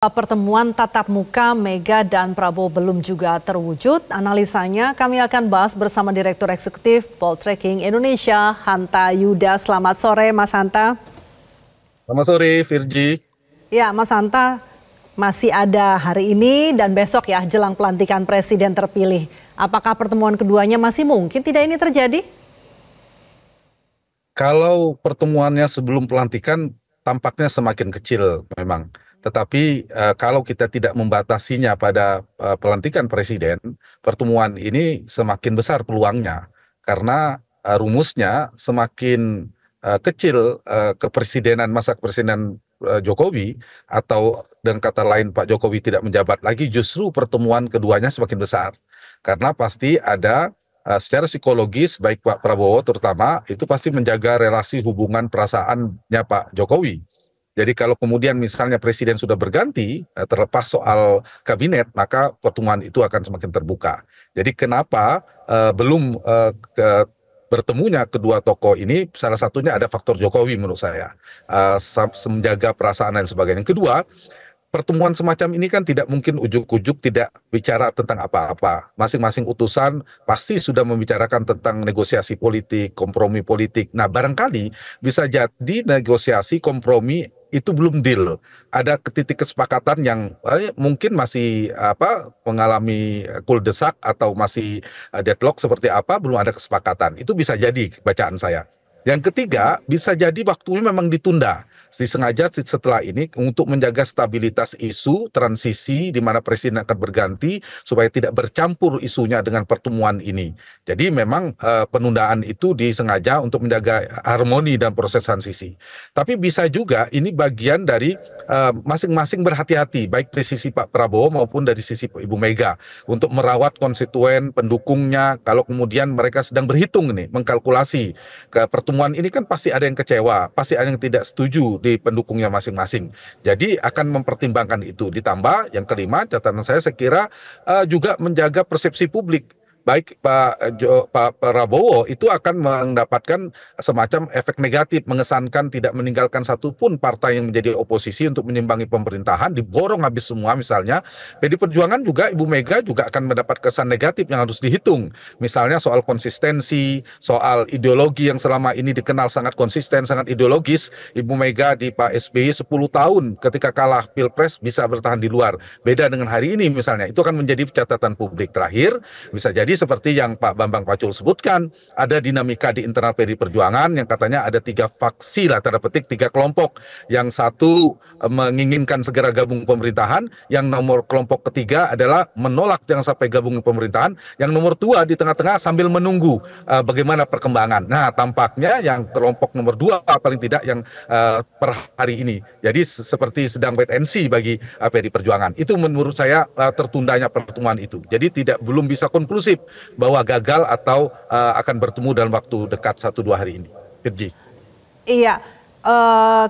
Pertemuan tatap muka Mega dan Prabowo belum juga terwujud. Analisanya kami akan bahas bersama Direktur Eksekutif Poltreking Indonesia, Hanta Yuda. Selamat sore, Mas Hanta. Selamat sore, Virgi. Ya, Mas Hanta, masih ada hari ini dan besok ya jelang pelantikan Presiden terpilih. Apakah pertemuan keduanya masih mungkin tidak ini terjadi? Kalau pertemuannya sebelum pelantikan tampaknya semakin kecil memang. Tetapi kalau kita tidak membatasinya pada pelantikan presiden, pertemuan ini semakin besar peluangnya. Karena rumusnya semakin kecil kepresidenan masa kepresidenan Jokowi, atau dengan kata lain Pak Jokowi tidak menjabat lagi, justru pertemuan keduanya semakin besar. Karena pasti ada secara psikologis baik Pak Prabowo terutama itu pasti menjaga relasi hubungan perasaannya Pak Jokowi. Jadi kalau kemudian misalnya presiden sudah berganti, terlepas soal kabinet, maka pertemuan itu akan semakin terbuka. Jadi kenapa belum bertemunya kedua tokoh ini, salah satunya ada faktor Jokowi menurut saya, menjaga perasaan dan sebagainya. Yang kedua, pertemuan semacam ini kan tidak mungkin ujuk-ujuk tidak bicara tentang apa-apa. Masing-masing utusan pasti sudah membicarakan tentang negosiasi politik, kompromi politik. Nah, barangkali bisa jadi negosiasi kompromi itu belum deal. Ada titik kesepakatan yang mungkin masih mengalami kuldesak atau masih deadlock seperti apa, belum ada kesepakatan. Itu bisa jadi bacaan saya. Yang ketiga, bisa jadi waktunya memang ditunda. Disengaja setelah ini untuk menjaga stabilitas isu transisi di mana presiden akan berganti supaya tidak bercampur isunya dengan pertemuan ini. Jadi memang penundaan itu disengaja untuk menjaga harmoni dan proses transisi. Tapi bisa juga ini bagian dari masing-masing berhati-hati, baik dari sisi Pak Prabowo maupun dari sisi Ibu Mega, untuk merawat konstituen pendukungnya. Kalau kemudian mereka sedang berhitung nih, mengkalkulasi ke pertemuan ini, kan pasti ada yang kecewa, pasti ada yang tidak setuju di pendukungnya masing-masing. Jadi akan mempertimbangkan itu. Ditambah yang kelima, catatan saya kira juga menjaga persepsi publik. Baik Pak Prabowo itu akan mendapatkan semacam efek negatif, mengesankan tidak meninggalkan satupun partai yang menjadi oposisi untuk menyimbangi pemerintahan, diborong habis semua misalnya. PD Perjuangan juga, Ibu Mega juga akan mendapat kesan negatif yang harus dihitung. Misalnya soal konsistensi, soal ideologi yang selama ini dikenal sangat konsisten, sangat ideologis. Ibu Mega di Pak SBY 10 tahun ketika kalah Pilpres bisa bertahan di luar. Beda dengan hari ini misalnya, itu akan menjadi catatan publik. Terakhir, bisa jadi seperti yang Pak Bambang Pacul sebutkan, ada dinamika di internal PD Perjuangan yang katanya ada 3 faksi lah, tanda petik 3 kelompok. Yang satu menginginkan segera gabung pemerintahan, yang nomor kelompok ketiga adalah menolak jangan sampai gabung pemerintahan, yang nomor 2 di tengah-tengah sambil menunggu bagaimana perkembangan. Nah, tampaknya yang kelompok nomor 2 paling tidak yang per hari ini. Jadi seperti sedang wait and see bagi PD Perjuangan. Itu menurut saya tertundanya pertemuan itu. Jadi belum bisa konklusif bahwa gagal atau akan bertemu dalam waktu dekat 1-2 hari ini. Virgi. Iya,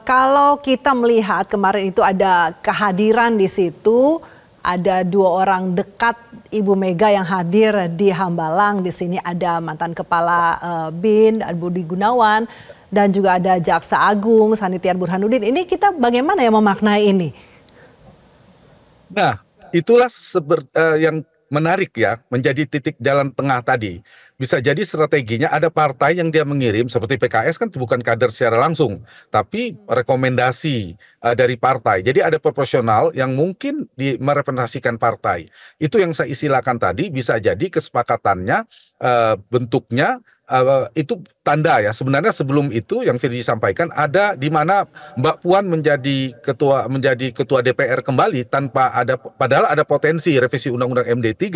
kalau kita melihat kemarin itu ada kehadiran di situ, ada 2 orang dekat Ibu Mega yang hadir di Hambalang. Di sini ada mantan Kepala BIN, Budi Gunawan, dan juga ada Jaksa Agung, Sanitiar Burhanuddin. Ini kita bagaimana ya memaknai ini? Nah, itulah yang menarik ya, menjadi titik jalan tengah tadi. Bisa jadi strateginya ada partai yang dia mengirim, seperti PKS kan bukan kader secara langsung, tapi rekomendasi dari partai. Jadi ada proporsional yang mungkin merepresentasikan partai. Itu yang saya istilahkan tadi, bisa jadi kesepakatannya, bentuknya, itu tanda ya. Sebenarnya sebelum itu yang Firji sampaikan, ada di mana Mbak Puan menjadi ketua DPR kembali tanpa ada, padahal ada potensi revisi Undang-Undang MD3,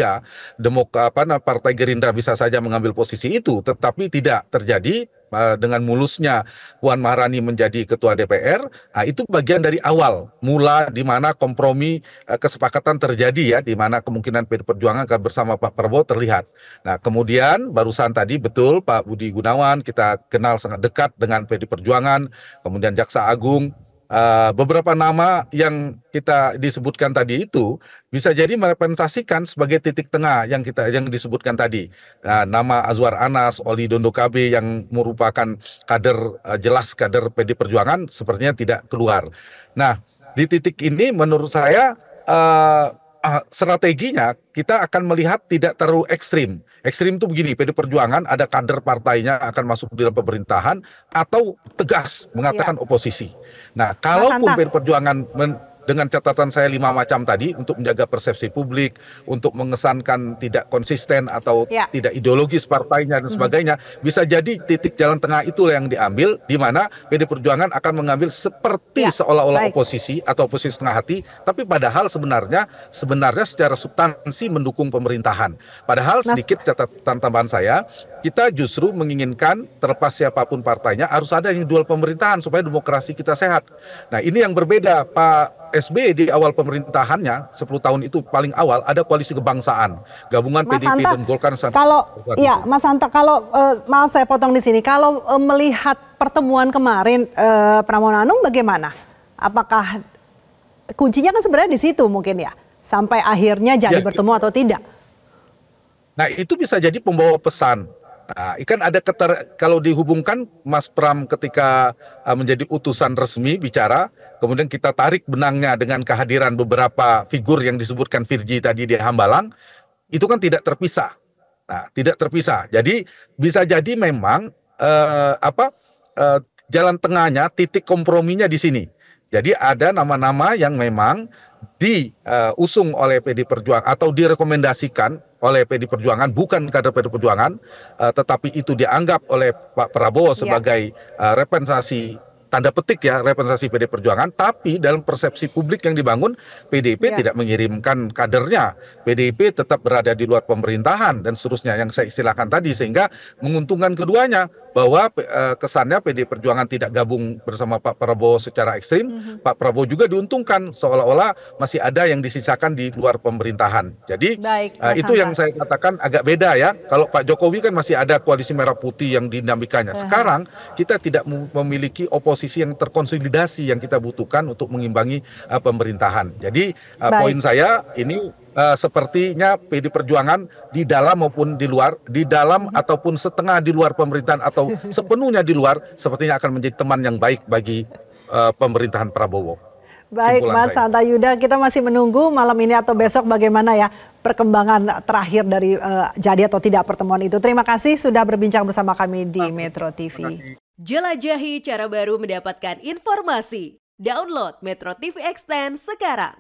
Partai Gerindra bisa saja mengambil posisi itu, tetapi tidak terjadi. Dengan mulusnya Puan Maharani menjadi ketua DPR, itu bagian dari awal mula di mana kompromi kesepakatan terjadi ya, di mana kemungkinan PD Perjuangan akan bersama Pak Prabowo terlihat. Nah, kemudian barusan tadi betul Pak Budi Gunawan kita kenal sangat dekat dengan PD Perjuangan, kemudian Jaksa Agung. Beberapa nama yang kita disebutkan tadi itu bisa jadi merepresentasikan sebagai titik tengah yang disebutkan tadi. Nama Azwar Anas, Oli Dondo KB yang merupakan kader jelas kader PD Perjuangan sepertinya tidak keluar. Nah, di titik ini menurut saya strateginya kita akan melihat tidak terlalu ekstrim. Ekstrim itu begini, PD Perjuangan ada kader partainya akan masuk di dalam pemerintahan atau tegas mengatakan oposisi. Nah, kalaupun PD Perjuangan dengan catatan saya 5 macam tadi untuk menjaga persepsi publik, untuk mengesankan tidak konsisten atau tidak ideologis partainya dan sebagainya, bisa jadi titik jalan tengah itulah yang diambil, di mana PD Perjuangan akan mengambil seperti seolah-olah oposisi atau oposisi setengah hati, tapi padahal sebenarnya secara substansi mendukung pemerintahan. Padahal sedikit catatan tambahan saya, kita justru menginginkan terlepas siapapun partainya harus ada yang dual pemerintahan supaya demokrasi kita sehat. Nah, ini yang berbeda, Pak SBY di awal pemerintahannya 10 tahun itu paling awal ada koalisi kebangsaan, gabungan PDIP dan Golkar. Mas Hanta, kalau maaf saya potong di sini, kalau melihat pertemuan kemarin Pramono Anung bagaimana? Apakah kuncinya kan sebenarnya di situ mungkin ya, sampai akhirnya jadi bertemu atau tidak? Nah, itu bisa jadi pembawa pesan. Nah, ikan ada kalau dihubungkan Mas Pram ketika menjadi utusan resmi bicara, kemudian kita tarik benangnya dengan kehadiran beberapa figur yang disebutkan Virgi tadi di Hambalang, itu kan tidak terpisah. Nah, tidak terpisah. Jadi bisa jadi memang jalan tengahnya, titik komprominya di sini. Jadi ada nama-nama yang memang diusung oleh PD Perjuangan atau direkomendasikan oleh PD Perjuangan, bukan kader PD Perjuangan, tetapi itu dianggap oleh Pak Prabowo sebagai representasi, tanda petik ya, representasi PD Perjuangan, tapi dalam persepsi publik yang dibangun, PDIP tidak mengirimkan kadernya, PDIP tetap berada di luar pemerintahan dan seterusnya yang saya istilahkan tadi, sehingga menguntungkan keduanya, bahwa kesannya PD Perjuangan tidak gabung bersama Pak Prabowo secara ekstrim, Pak Prabowo juga diuntungkan seolah-olah masih ada yang disisakan di luar pemerintahan. Jadi itu yang saya katakan agak beda ya. Kalau Pak Jokowi kan masih ada koalisi merah putih yang dinamikanya. Sekarang kita tidak memiliki oposisi yang terkonsolidasi yang kita butuhkan untuk mengimbangi pemerintahan. Jadi poin saya ini sepertinya PD Perjuangan di dalam maupun di luar, di dalam ataupun setengah di luar pemerintahan atau sepenuhnya di luar, sepertinya akan menjadi teman yang baik bagi pemerintahan Prabowo. Baik, Mas Hanta Yuda, kita masih menunggu malam ini atau besok bagaimana ya perkembangan terakhir dari jadi atau tidak pertemuan itu. Terima kasih sudah berbincang bersama kami di Metro TV. Jelajahi cara baru mendapatkan informasi. Download Metro TV Extend sekarang.